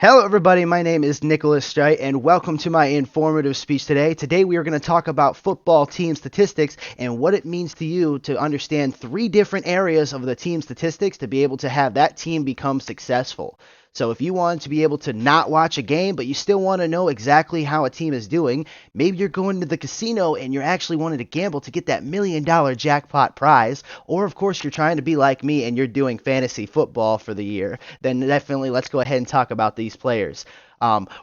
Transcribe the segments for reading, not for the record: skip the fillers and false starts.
Hello, everybody. My name is Nicholas Strite, and welcome to my informative speech today. Today, we are going to talk about football team statistics and what it means to you to understand three different areas of the team statistics to be able to have that team become successful. So, if you want to be able to not watch a game, but you still want to know exactly how a team is doing, maybe you're going to the casino and you're actually wanting to gamble to get that $1 million jackpot prize, or of course, you're trying to be like me and you're doing fantasy football for the year, then definitely let's go ahead and talk about these players.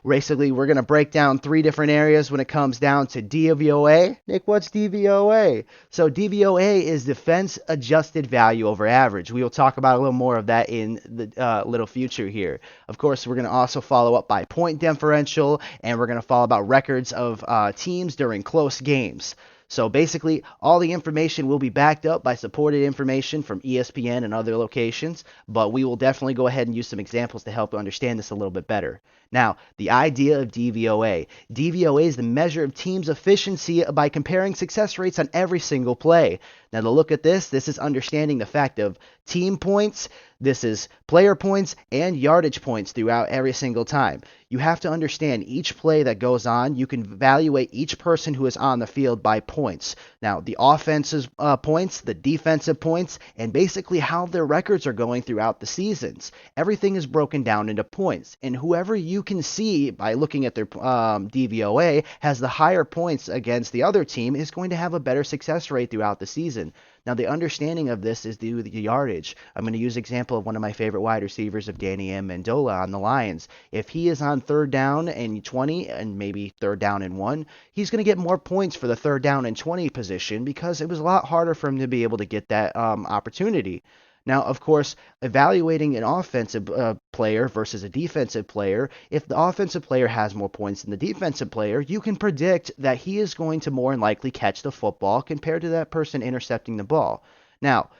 Basically, we're going to break down three different areas when it comes down to DVOA. Nick, what's DVOA? So, DVOA is defense adjusted value over average. We will talk about a little more of that in the little future here. Of course, we're going to also follow up by point differential, and we're going to follow about records of teams during close games. So basically, all the information will be backed up by supported information from ESPN and other locations, but we will definitely go ahead and use some examples to help you understand this a little bit better. Now, the idea of DVOA. DVOA is the measure of teams' efficiency by comparing success rates on every single play. Now, to look at this is understanding the fact of team points, this is player points, and yardage points throughout every single time. You have to understand each play that goes on. You can evaluate each person who is on the field by points. Now, the offensive points, the defensive points, and basically how their records are going throughout the seasons. Everything is broken down into points, and whoever you can see by looking at their DVOA has the higher points against the other team is going to have a better success rate throughout the season. Now, the understanding of this is due to the yardage. I'm going to use example of one of my favorite wide receivers of Danny Amendola on the Lions. If he is on third down and 20 and maybe third down and 1, he's going to get more points for the third down and 20 position because it was a lot harder for him to be able to get that opportunity. Now, of course, evaluating an offensive player versus a defensive player, if the offensive player has more points than the defensive player, you can predict that he is going to more than likely catch the football compared to that person intercepting the ball. Now,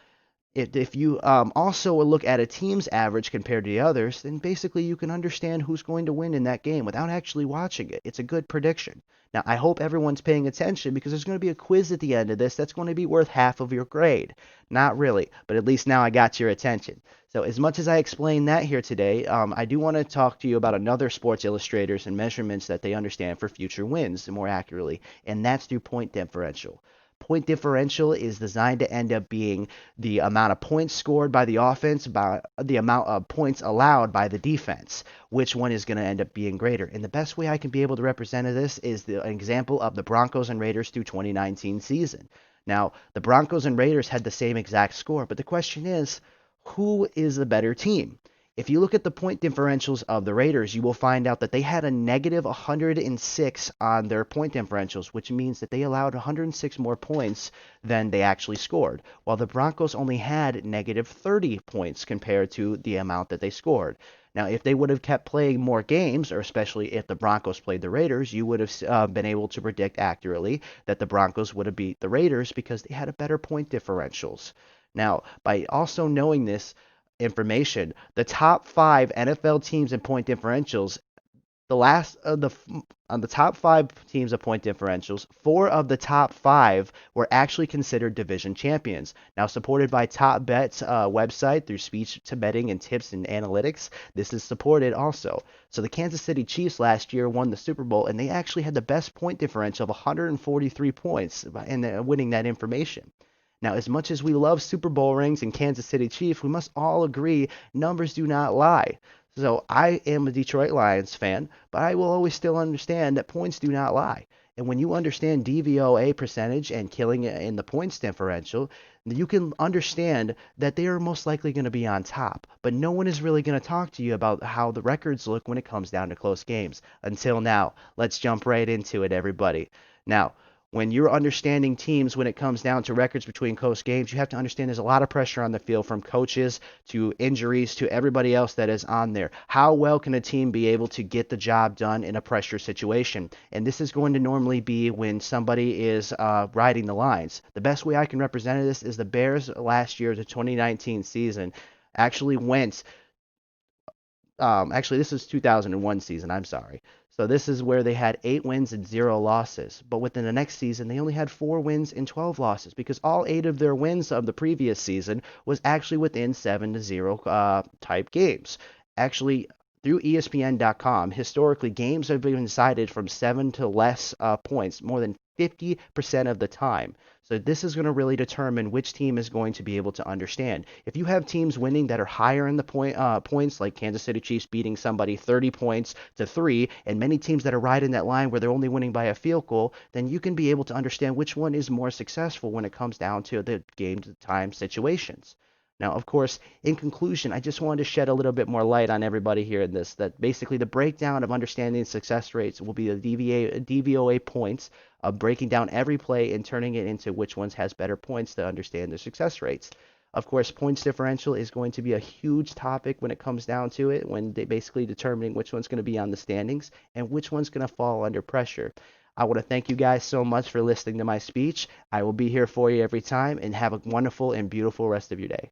if you also look at a team's average compared to the others, then basically you can understand who's going to win in that game without actually watching it. It's a good prediction. Now, I hope everyone's paying attention because there's going to be a quiz at the end of this that's going to be worth half of your grade. Not really, but at least now I got your attention. So, as much as I explained that here today, I do want to talk to you about another Sports Illustrators and measurements that they understand for future wins more accurately, and that's through point differential. Point differential is designed to end up being the amount of points scored by the offense by the amount of points allowed by the defense. Which one is going to end up being greater? And the best way I can be able to represent this is an example of the Broncos and Raiders through 2019 season. Now, the Broncos and Raiders had the same exact score, but the question is, who is the better team? If you look at the point differentials of the Raiders, you will find out that they had a negative 106 on their point differentials, which means that they allowed 106 more points than they actually scored, while the Broncos only had negative 30 points compared to the amount that they scored. Now, if they would have kept playing more games, or especially if the Broncos played the Raiders, you would have been able to predict accurately that the Broncos would have beat the Raiders because they had a better point differentials. Now, by also knowing this, information, the top five NFL teams in point differentials, the last of the on the top five teams of point differentials, four of the top five were actually considered division champions. Now, supported by Top Bet's website through speech to betting and tips and analytics, this is supported also. So the Kansas City Chiefs last year won the Super Bowl, and they actually had the best point differential of 143 points in winning that information. Now, as much as we love Super Bowl rings and Kansas City Chiefs, we must all agree numbers do not lie. So I am a Detroit Lions fan, but I will always still understand that points do not lie. And when you understand DVOA percentage and killing it in the points differential, you can understand that they are most likely going to be on top. But no one is really going to talk to you about how the records look when it comes down to close games. Until now, let's jump right into it, everybody. Now, when you're understanding teams when it comes down to records between close games, you have to understand there's a lot of pressure on the field from coaches to injuries to everybody else that is on there. How well can a team be able to get the job done in a pressure situation? And this is going to normally be when somebody is riding the lines. The best way I can represent this is the Bears last year, the 2019 season, actually went actually, this is 2001 season. I'm sorry. So this is where they had 8 wins and 0 losses. But within the next season, they only had 4 wins and 12 losses because all 8 of their wins of the previous season was actually within 7-0 type games. Actually, through ESPN.com, historically, games have been decided from 7 to less points more than 50% of the time. So this is going to really determine which team is going to be able to understand. If you have teams winning that are higher in the points, like Kansas City Chiefs beating somebody 30 points to 3, and many teams that are right in that line where they're only winning by a field goal, then you can be able to understand which one is more successful when it comes down to the game time situations. Now, of course, in conclusion, I just wanted to shed a little bit more light on everybody here in this, that basically the breakdown of understanding success rates will be the DVOA points of breaking down every play and turning it into which ones has better points to understand the success rates. Of course, points differential is going to be a huge topic when it comes down to it, when they basically determining which one's going to be on the standings and which one's going to fall under pressure. I want to thank you guys so much for listening to my speech. I will be here for you every time, and have a wonderful and beautiful rest of your day.